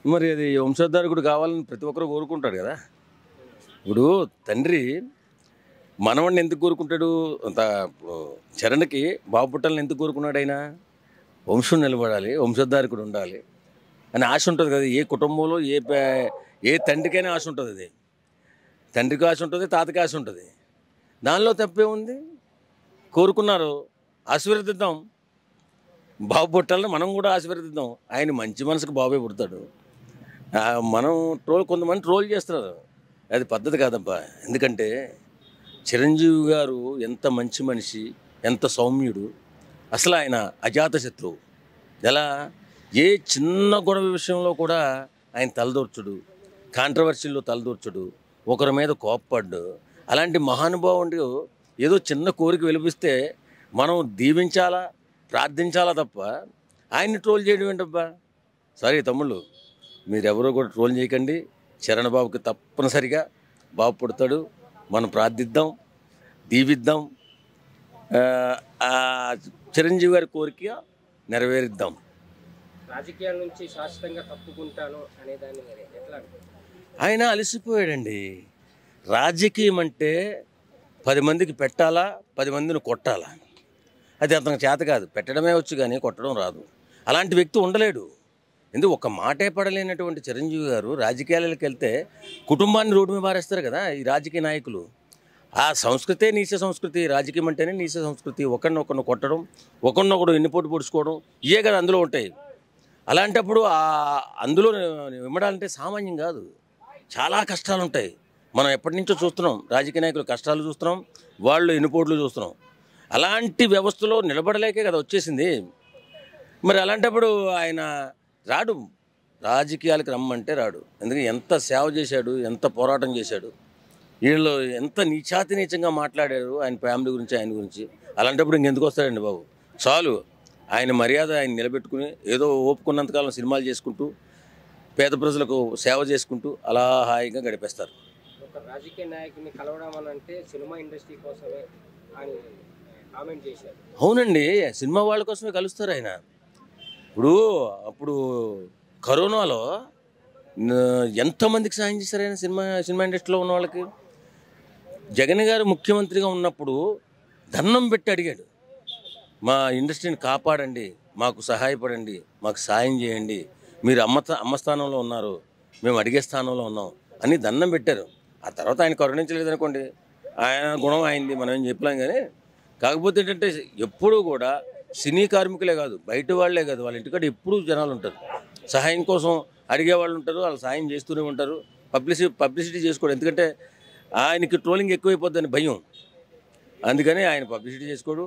మరి అది వంశోద్ధారకుడు కావాలని ప్రతి ఒక్కరు కోరుకుంటాడు కదా. ఇప్పుడు తండ్రి మనవడిని ఎందుకు కోరుకుంటాడు? అంత చరణ్కి బాబు పుట్టాలని ఎందుకు కోరుకున్నాడు ఆయన? వంశం నిలబడాలి, వంశోద్ధారకుడు ఉండాలి అని ఆశ ఉంటుంది కదా. ఏ కుటుంబంలో ఏ తండ్రికైనా ఆశ ఉంటుంది. అది తండ్రికి ఆశ ఉంటుంది, తాతకి ఆశ ఉంటుంది. దానిలో తప్పే ఉంది? కోరుకున్నారు, ఆశీర్వదిద్దాం. బాబు పుట్టాలని మనం కూడా ఆశీర్వదిద్దాం. ఆయన మంచి మనసుకు బాబే పుడతాడు. మనం కొంతమంది ట్రోల్ చేస్తున్నారు, అది పద్ధతి కాదబ్బా. ఎందుకంటే చిరంజీవి గారు ఎంత మంచి మనిషి, ఎంత సౌమ్యుడు. అసలు ఆయన అజాత శత్రువు. ఎలా ఏ చిన్న గొడవ విషయంలో కూడా ఆయన తలదూర్చుడు, కాంట్రవర్సీల్లో తలదూర్చుడు, ఒకరి మీద కోప్పడ్డు. అలాంటి మహానుభావుడు ఏదో చిన్న కోరిక వెలిపిస్తే మనం దీవించాలా, ప్రార్థించాలా తప్ప ఆయన్ని ట్రోల్ చేయడం ఏంటబ్బా. సారీ తమ్ముళ్ళు, మీరెవరో కూడా ట్రోల్ చేయకండి. చరణ్ బాబుకి తప్పనిసరిగా బాబు పుడతాడు. మనం ప్రార్థిద్దాం, దీవిద్దాం, చిరంజీవి గారి కోరిక నెరవేరుద్దాం. రాజకీయాల నుంచి శాశ్వతంగా తప్పుకుంటాను అనేదాన్ని ఎట్లా? ఆయన అలసిపోయాడండి. రాజకీయం అంటే 10 మందికి పెట్టాలా, 10 మందిని కొట్టాలా. అది అతనికి చేత కాదు. పెట్టడమే వచ్చు కానీ కొట్టడం రాదు. అలాంటి వ్యక్తి ఉండలేడు. ఎందుకు ఒక మాటే పడలేనటువంటి చిరంజీవి గారు రాజకీయాలకు వెళ్తే కుటుంబాన్ని రోడ్డు మీద మారేస్తారు కదా ఈ రాజకీయ నాయకులు. ఆ సంస్కృతే నీచ సంస్కృతి. రాజకీయం అంటేనే నీచ సంస్కృతి. ఒకరినొకరిని కొట్టడం, ఒకరినొకడు ఎన్నిపోటు పొడుచుకోవడం, ఇవే కదా అందులో ఉంటాయి. అలాంటప్పుడు అందులో ఇమ్మడాలంటే సామాన్యం కాదు. చాలా కష్టాలు ఉంటాయి. మనం ఎప్పటి నుంచో చూస్తున్నాం, రాజకీయ నాయకులు కష్టాలు చూస్తున్నాం, వాళ్ళు ఎన్నిపోట్లు చూస్తున్నాం. అలాంటి వ్యవస్థలో నిలబడలేకే కదా వచ్చేసింది. మరి అలాంటప్పుడు ఆయన రాడు, రాజకీయాలకు రమ్మంటే రాడు. ఎందుకంటే ఎంత సేవ చేశాడు, ఎంత పోరాటం చేశాడు. వీళ్ళు ఎంత నీచాతినీచంగా మాట్లాడారు ఆయన ఫ్యామిలీ గురించి, ఆయన గురించి. అలాంటప్పుడు ఇంకెందుకు వస్తాడండి బాబు? చాలు, ఆయన మర్యాద ఆయన నిలబెట్టుకుని ఏదో ఓపుకున్నంతకాలం సినిమాలు చేసుకుంటూ పేద ప్రజలకు సేవ చేసుకుంటూ అలా హాయిగా గడిపేస్తారు. ఒక రాజకీయ నాయకుని కలవడం అని అంటే సినిమా ఇండస్ట్రీ కోసమే అని కామెంట్ చేశారు. అవునండి, సినిమా వాళ్ళ కోసమే కలుస్తారు ఆయన. అప్పుడు కరోనాలో ఎంతమందికి సాయం చేశారు ఆయన సినిమా ఇండస్ట్రీలో ఉన్న వాళ్ళకి. జగన్ గారు ముఖ్యమంత్రిగా ఉన్నప్పుడు దండం పెట్టి అడిగాడు, మా ఇండస్ట్రీని కాపాడండి, మాకు సహాయపడండి, మాకు సాయం చేయండి, మీరు అమ్మ స్థానంలో ఉన్నారు, మేము అడిగే స్థానంలో ఉన్నాం అని దండం పెట్టారు. ఆ తర్వాత ఆయన కరుణించలేదనుకోండి, ఆయన గుణం అయింది, మనం ఏం చెప్పలేం. కానీ కాకపోతే ఏంటంటే ఎప్పుడూ కూడా సినీ కార్మికులే కాదు, బయట వాళ్ళే కాదు, వాళ్ళ ఇంటికాడ ఎప్పుడూ జనాలు ఉంటారు, సహాయం కోసం అడిగేవాళ్ళు ఉంటారు, వాళ్ళు సాయం చేస్తూనే ఉంటారు. పబ్లిసిటీ చేసుకోవడం, ఎందుకంటే ఆయనకి ట్రోలింగ్ ఎక్కువైపోద్దని భయం, అందుకని ఆయన పబ్లిసిటీ చేసుకోడు.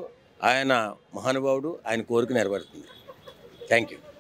ఆయన మహానుభావుడు, ఆయన కోరిక నెరవేరుతుంది. Thank you.